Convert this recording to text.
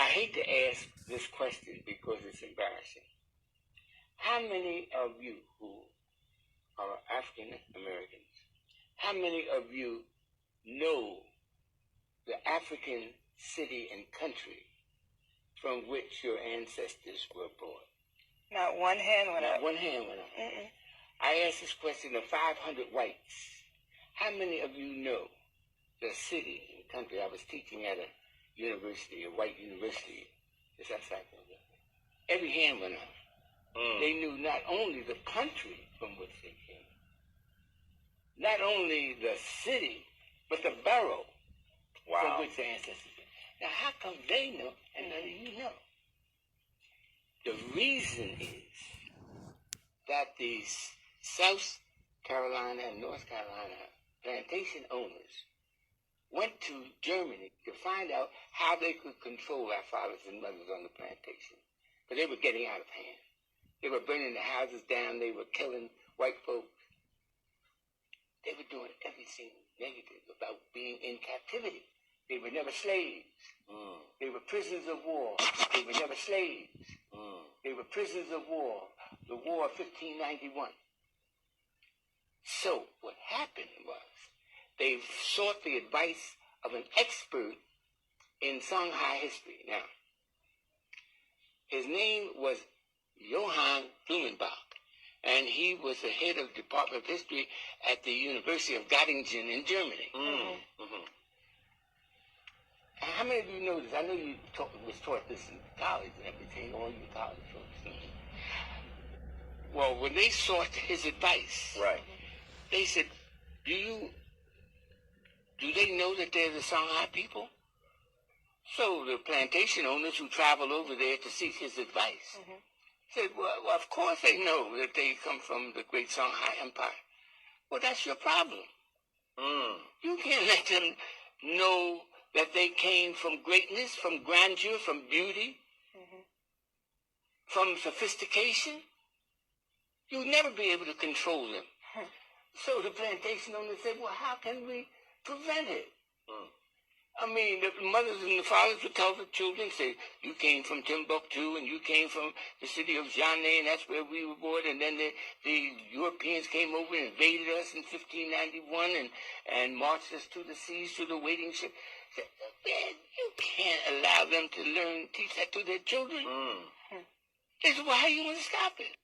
I hate to ask this question because it's embarrassing. How many of you who are African Americans, how many of you know the African city and country from which your ancestors were born? Not one hand went up. Not one hand went up. I asked this question to 500 whites. How many of you know the city and country? I was teaching at a university, a white university, just outside of every hand went up. They knew not only the country from which they came, not only the city, but the borough from which their ancestors came. Now, how come they know and none of you know? The reason is that these South Carolina and North Carolina plantation owners went to Germany to find out how they could control our fathers and mothers on the plantation. But they were getting out of hand. They were burning the houses down. They were killing white folks. They were doing everything negative about being in captivity. They were never slaves. They were prisoners of war. They were never slaves. They were prisoners of war. The War of 1591. So what happened was they sought the advice of an expert in Songhai history. Now, his name was Johann Blumenbach, and he was the head of the Department of History at the University of Göttingen in Germany. How many of you know this? I know you was taught this in college and everything, all you college folks. Well, when they sought his advice, they said, do they know that they're the Songhai people? So the plantation owners who traveled over there to seek his advice said, well, of course they know that they come from the great Songhai Empire. Well, that's your problem. You can't let them know that they came from greatness, from grandeur, from beauty, from sophistication. You'll never be able to control them. So the plantation owners said, well, how can we prevent it? I mean, the mothers and the fathers would tell the children, say, you came from Timbuktu and you came from the city of Jané, and that's where we were born. And then the Europeans came over and invaded us in 1591 and marched us to the seas, to the waiting ship. Said, man, you can't allow them to teach that to their children. This is why you want to stop it.